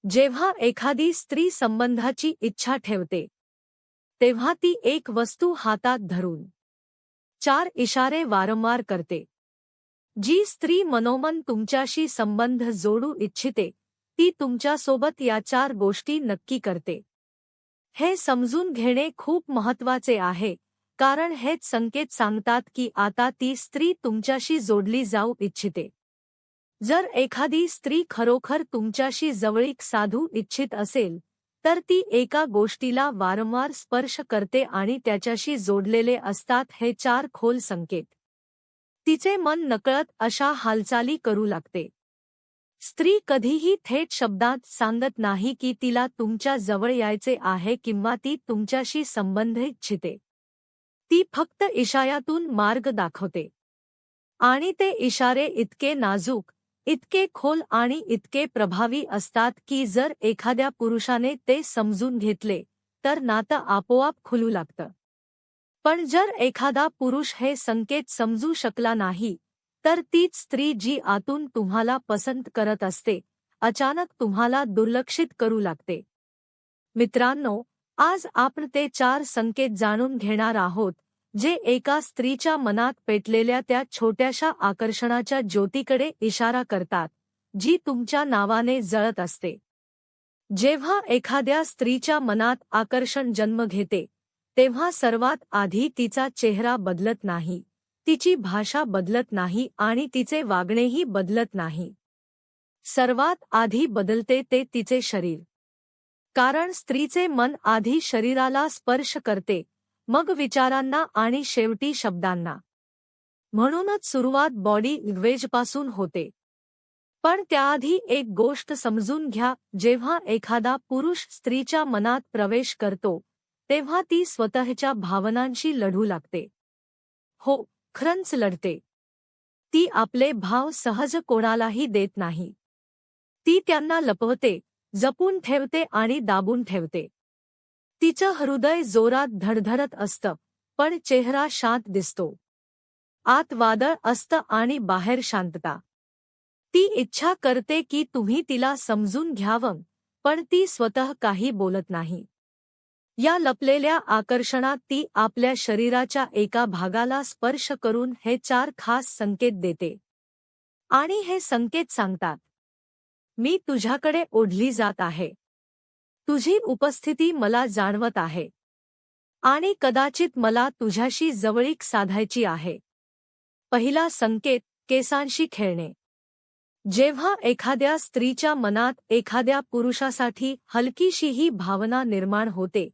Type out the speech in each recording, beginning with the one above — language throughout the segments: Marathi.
जेव्हा एखादी स्त्री संबंधाची इच्छा ठेवते तेव्हा ती एक वस्तू हातात धरून 4 इशारे वारंवार करते. जी स्त्री मनोमन तुमच्याशी संबंध जोडू इच्छिते ती तुमच्यासोबत या 4 गोष्टी नक्की करते. हे समजून घेणे खूप महत्त्वाचे आहे, कारण हेच संकेत सांगतात की आता ती स्त्री तुमच्याशी जोडली जाऊ इच्छिते. जर एखादी स्त्री खरोखर तुमच्याशी जवळीक साधू इच्छित असेल तर ती एका गोष्टीला वारंवार स्पर्श करते आणि त्याच्याशी जोडलेले असतात हे 4 खोल संकेत. तिचे मन नकळत अशा हालचाली करू लागते. स्त्री कधीही थेट शब्दांत सांगत नाही की तिला तुमच्या जवळ यायचे आहे किंवा ती तुमच्याशी संबंध इच्छिते. ती फक्त इशाऱ्यातून मार्ग दाखवते. आणि ते इशारे इतके नाजूक, इतके खोल आणि इतके प्रभावी असतात की जर एखाद्या पुरुषाने ते समजून घेतले तर नातं आपोआप खुलू लागतं. पण जर एखादा पुरुष हे संकेत समजू शकला नाही तर तीच स्त्री जी आतून तुम्हाला पसंत करत असते अचानक तुम्हाला दुर्लक्षित करू लागते. मित्रांनो, आज आपण ते 4 संकेत जाणून घेणार आहोत जे एका स्त्रीच्या मनात पेटलेल्या त्या छोट्याशा आकर्षणाच्या ज्योतीकडे इशारा करतात जी तुमच्या नावाने जळत असते. जेव्हा एखाद्या स्त्रीच्या मनात आकर्षण जन्म घेते तेव्हा सर्वात आधी तिचा चेहरा बदलत नाही, तिची भाषा बदलत नाही आणि तिचे वागणेही बदलत नाही. सर्वात आधी बदलते ते तिचे शरीर. कारण स्त्रीचे मन आधी शरीराला स्पर्श करते, मग विचारांना आणि शेवटी शब्दांना. म्हणूनच सुरुवात बॉडी लँग्वेजपासून होते. पण त्याआधी एक गोष्ट समजून घ्या, जेव्हा एखादा पुरुष स्त्रीच्या मनात प्रवेश करतो तेव्हा ती स्वतःच्या भावनांशी लढू लागते. हो, खरंच लढते. ती आपले भाव सहज कोणालाही देत नाही. ती त्यांना लपवते, जपून ठेवते आणि दाबून ठेवते. तिचं हृदय जोरात धडधडत असतं, पण चेहरा शांत दिसतो. आत वादळ असतं आणि बाहेर शांतता. ती इच्छा करते की तुम्ही तिला समजून घ्यावं, पण ती स्वतः काही बोलत नाही. या लपलेल्या आकर्षणात ती आपल्या शरीराच्या एका भागाला स्पर्श करून हे 4 खास संकेत देते. आणि हे संकेत सांगतात, मी तुझ्याकडे ओढली जात आहे. तुझी उपस्थिती मला जाणवत आहे. आणि कदाचित मला तुझ्याशी जवळीक साधायची आहे. पहिला संकेत, केसांशी खेळणे. जेव्हा एखाद्या स्त्रीच्या मनात एखाद्या पुरुषासाठी हलकीशीही भावना निर्माण होते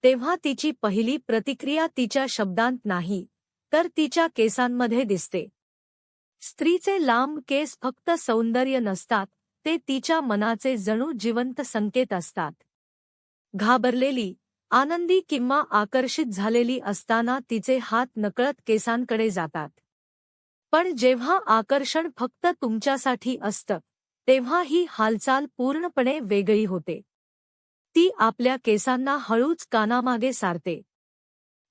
तेव्हा तिची पहिली प्रतिक्रिया तिच्या शब्दांत नाही तर तिच्या केसांमध्ये दिसते. स्त्रीचे लांब केस फक्त सौंदर्य नसतात, ते तिच्या मनाचे जणू जिवंत संकेत असतात. घाबरलेली, आनंदी किंवा आकर्षित झालेली असताना तिचे हात नकळत केसांकडे जातात. पण जेव्हा आकर्षण फक्त तुमच्यासाठी असतं तेव्हा ही हालचाल पूर्णपणे वेगळी होते. ती आपल्या केसांना हळूच कानामागे सारते.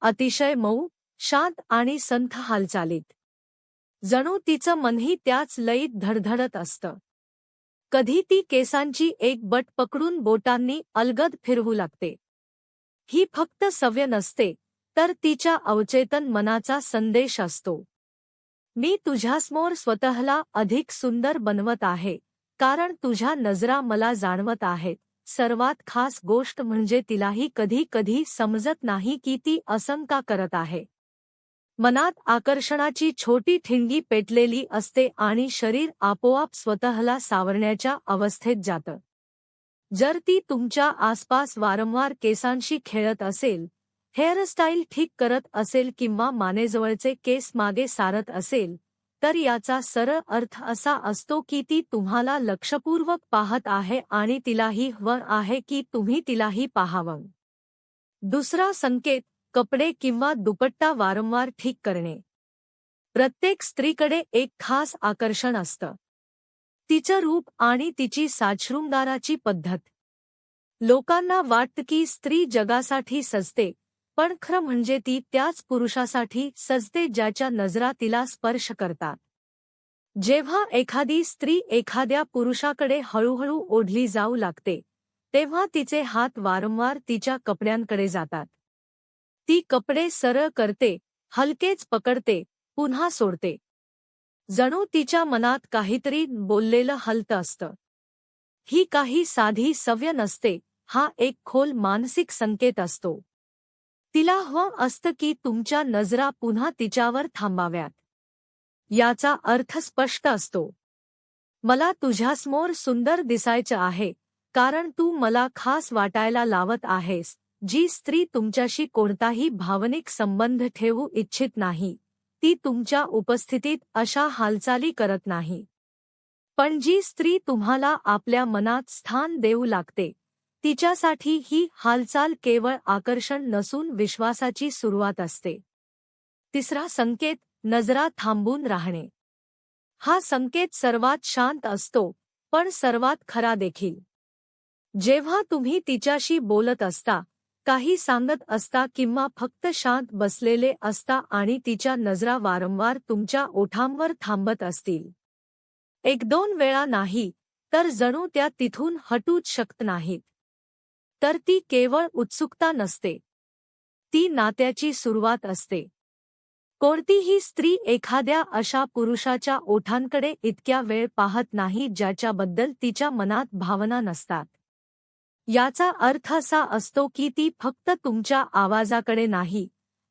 अतिशय मऊ, शांत आणि संथ हालचालीत. जणू तिचं मनही त्याच लयीत धडधडत असतं. कधी ती केसांची एक बट पकडून बोटांनी अलगद फिरवू लागते. ही फक्त सवय नसते, तर तिच्या अवचेतन मनाचा संदेश असतो. मी तुझ्यासमोर स्वतःला अधिक सुंदर बनवत आहे, कारण तुझ्या नजरा मला जाणवत आहेत. सर्वात खास गोष्ट म्हणजे तिलाही कधी कधी समजत नाही की ती असं का करत आहे. मनात आकर्षणाची छोटी ठिणगी पेटलेली असते आणि शरीर आपोआप स्वतःला सावरण्याच्या अवस्थेत जातं. जर ती तुमच्या आसपास वारंवार केसांशी खेळत असेल, हेअरस्टाईल ठीक करत असेल किंवा मानेजवळचे केस मागे सारत असेल, तर याचा सरळ अर्थ असा असतो की ती तुम्हाला लक्षपूर्वक पाहत आहे आणि तिलाही हवं आहे की तुम्ही तिलाही पाहावं. दुसरा संकेत, कपडे किंवा दुपट्टा वारंवार ठीक करणे. प्रत्येक स्त्रीकडे एक खास आकर्षण असतं. तिचं रूप आणि तिची साजशृंगाराची पद्धत. लोकांना वाटतं की स्त्री जगासाठी सजते, पण खरं म्हणजे ती त्याच पुरुषासाठी सजते ज्याच्या नजरा तिला स्पर्श करतात. जेव्हा एखादी स्त्री एखाद्या पुरुषाकडे हळूहळू ओढली जाऊ लागते तेव्हा तिचे हात वारंवार तिच्या कपड्यांकडे जातात. ती कपडे सरळ करते, हलकेच पकडते, पुन्हा सोडते. जणू तिच्या मनात काहीतरी बोललेलं हलतं असतं. ही काही साधी सवय नसते, हा एक खोल मानसिक संकेत असतो. तिला हवं असतं की तुमच्या नजरा पुन्हा तिच्यावर थांबाव्यात. याचा अर्थ स्पष्ट असतो. मला तुझ्यासमोर सुंदर दिसायचं आहे, कारण तू मला खास वाटायला लावत आहेस. जी स्त्री तुमच्याशी कोणताही भावनिक संबंध ठेवू इच्छित नाही, ती तुमच्या उपस्थितीत अशा हालचाली करत नाही. पण जी स्त्री तुम्हाला आपल्या मनात स्थान देऊ लागते, तिच्यासाठी ही हालचाल केवळ आकर्षण नसून विश्वासाची सुरुवात असते. तिसरा संकेत, नजरा थांबून राहणे. हा संकेत सर्वात शांत असतो, पण सर्वात खरा देखील. जेव्हा तुम्ही तिच्याशी बोलत असता, काही सांगत असता किंवा फक्त शांत बसलेले असता आणि तिच्या नजरा वारंवार तुमच्या ओठांवर थांबत असतील, एक दोन वेळा नाही, तर जणू त्या तिथून हटूच शकत नाहीत, तर ती केवळ उत्सुकता नसते. ती नात्याची सुरुवात असते. कोणतीही स्त्री एखाद्या अशा पुरुषाच्या ओठांकडे इतक्या वेळ पाहत नाही ज्याच्याबद्दल तिच्या मनात भावना नसतात. याचा अर्थ असा असतो की ती फक्त तुमच्या आवाजाकडे नाही,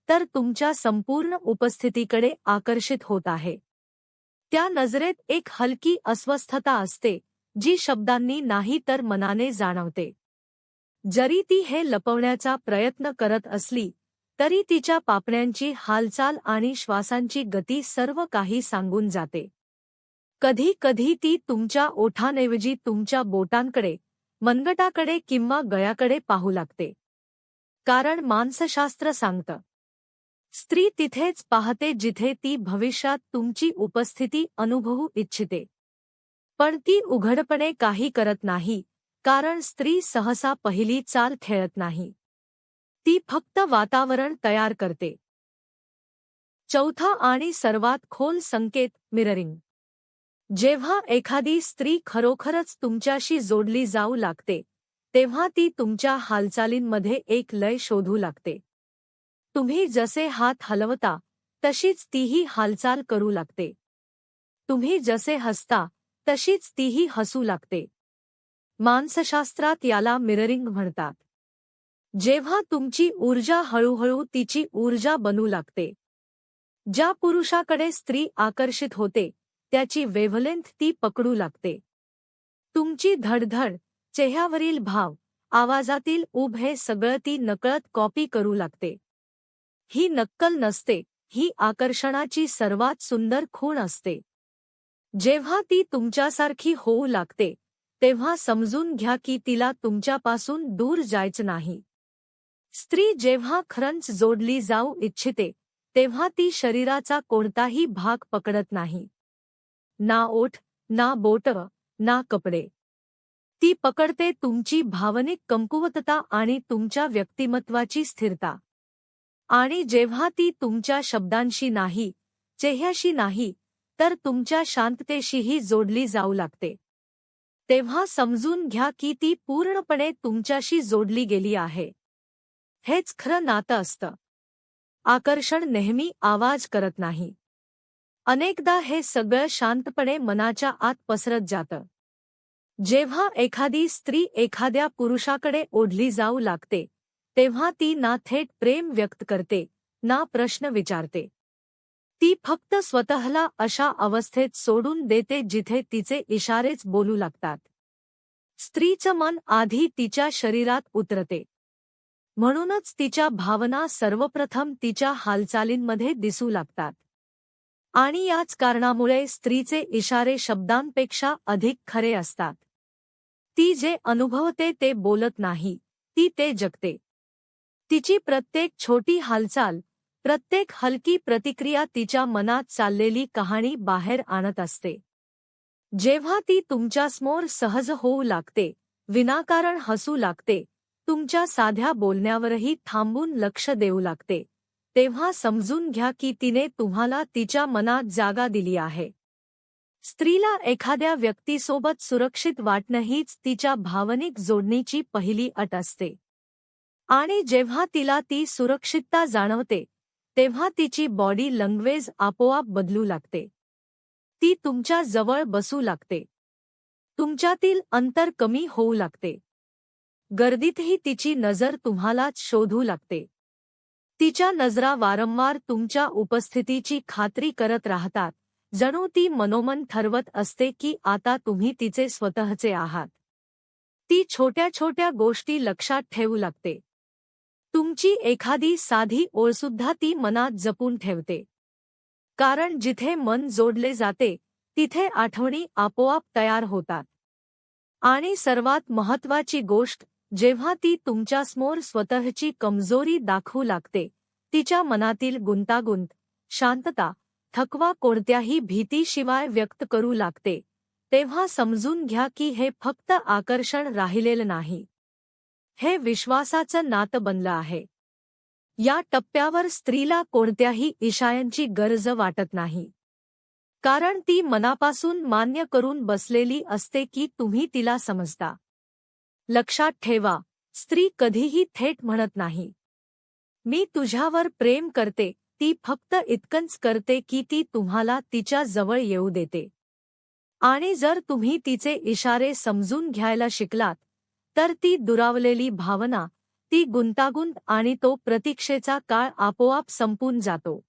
तर तुमच्या संपूर्ण उपस्थितीकडे आकर्षित होत आहे. त्या नजरेत एक हलकी अस्वस्थता असते, जी शब्दांनी नाही तर मनाने जाणवते. जरी ती हे लपवण्याचा प्रयत्न करत असली, तरी तिच्या पापण्यांची हालचाल आणि श्वासांची गती सर्व काही सांगून जाते. कधी कधी ती तुमच्या ओठांऐवजी तुमच्या बोटांकडे, मनगटाकडे किंवा गळ्याकडे पाहू लागते. कारण मानसशास्त्र सांगतं, स्त्री तिथेच पाहते जिथे ती भविष्यात तुमची उपस्थिती अनुभवू इच्छिते. पण ती उघडपणे काही करत नाही, कारण स्त्री सहसा पहिली चाल खेळत नाही. ती फक्त वातावरण तयार करते. चौथा आणि सर्वात खोल संकेत, मिररिंग. जेव्हा एखादी स्त्री खरोखरच तुमच्याशी जोडली जाऊ लागते, तेव्हा ती तुमच्या हालचालींमध्ये एक लय शोधू लागते. तुम्ही जसे हात हलवता, तशीच तीही हालचाल करू लागते. तुम्ही जसे हसता, तशीच तीही हसू लागते. मानसशास्त्रात याला मिररिंग म्हणतात. जेव्हा तुमची ऊर्जा हळूहळू तिची ऊर्जा बनू लागते. ज्या पुरुषाकडे स्त्री आकर्षित होते, त्याची वेव्हलेंथ ती पकडू लागते. तुमची धडधड, चेहऱ्यावरील भाव, आवाजातील ऊब हे सगळं ती नकळत कॉपी करू लागते. ही नक्कल नसते, ही आकर्षणाची सर्वात सुंदर खूण असते. जेव्हा ती तुमच्यासारखी होऊ लागते, तेव्हा समजून घ्या की तिला तुमच्यापासून दूर जायचं नाही. स्त्री जेव्हा खरंच जोडली जाऊ इच्छिते, तेव्हा ती शरीराचा कोणताही भाग पकडत नाही. ना ओठ, ना बोटं, ना कपडे. ती पकडते तुमची भावनिक कमकुवतता आणि तुमच्या व्यक्तिमत्वाची स्थिरता. आणि जेव्हा ती तुमच्या शब्दांशी नाही, चेहऱ्याशी नाही, तर तुमच्या शांततेशीही जोडली जाऊ लागते, तेव्हा समजून घ्या की ती पूर्णपणे तुमच्याशी जोडली गेली आहे. हेच खरं नातं असतं. आकर्षण नेहमी आवाज करत नाही. अनेकदा हे सगळं शांतपणे मनाच्या आत पसरत जातं. जेव्हा एखादी स्त्री एखाद्या पुरुषाकडे ओढली जाऊ लागते, तेव्हा ती ना थेट प्रेम व्यक्त करते, ना प्रश्न विचारते. ती फक्त स्वतःला अशा अवस्थेत सोडून देते जिथे तिचे इशारेच बोलू लागतात. स्त्रीचं मन आधी तिच्या शरीरात उतरते. म्हणूनच तिच्या भावना सर्वप्रथम तिच्या हालचालींमध्ये दिसू लागतात. आणि याच कारणामुळे स्त्रीचे इशारे शब्दांपेक्षा अधिक खरे असतात. ती जे अनुभवते ते बोलत नाही, ती ते जगते. तिची प्रत्येक छोटी हालचाल, प्रत्येक हलकी प्रतिक्रिया तिच्या मनात चाललेली कहाणी बाहेर आणत असते. जेव्हा ती तुमच्यासमोर सहज होऊ लागते, विनाकारण हसू लागते, तुमच्या साध्या बोलण्यावरही थांबून लक्ष देऊ लागते, तेव्हा समजून घ्या की तिने तुम्हाला तिच्या मनात जागा दिली आहे. स्त्रीला एखाद्या व्यक्तीसोबत सुरक्षित वाटणं हीच तिच्या भावनिक जोडणीची पहिली अट असते. आणि जेव्हा तिला ती सुरक्षितता जाणवते, तेव्हा तिची बॉडी लँग्वेज आपोआप बदलू लागते. ती तुमच्या जवळ बसू लागते. तुमच्यातील अंतर कमी होऊ लागते. गर्दीतही तिची नजर तुम्हालाच शोधू लागते. तिच्या नजरा वारंवार तुमच्या उपस्थितीची खात्री करत राहतात, जणू ती मनोमन ठरवत असते की आता तुम्ही तिचे स्वतःचे आहात. ती छोट्या छोट्या गोष्टी लक्षात ठेवू लागते. तुमची एखादी साधी ओळसुद्धा ती मनात जपून ठेवते. कारण जिथे मन जोडले जाते, तिथे आठवणी आपोआप तयार होतात. आणि सर्वात महत्त्वाची गोष्ट, जेव्हा ती तुमच्यासमोर स्वतःची कमजोरी दाखवू लागते, तिच्या मनातील गुंतागुंत, शांतता, थकवा कोणत्याही भीतीशिवाय व्यक्त करू लागते, तेव्हा समजून घ्या की हे फक्त आकर्षण राहिलेलं नाही. हे विश्वासाचं नातं बनलं आहे. या टप्प्यावर स्त्रीला कोणत्याही इशाऱ्यांची गरज वाटत नाही. कारण ती मनापासून मान्य करून बसलेली असते की तुम्ही तिला समजता. लक्षात ठेवा, स्त्री कधीही थेट म्हणत नाही, मी तुझ्यावर प्रेम करते. ती फक्त इतकंच करते की ती तुम्हाला तिच्या जवळ येऊ देते. आणि जर तुम्ही तिचे इशारे समजून घ्यायला शिकलात, तर ती दुरावलेली भावना, ती गुंतागुंत आणि तो प्रतीक्षेचा काळ आपोआप संपून जातो.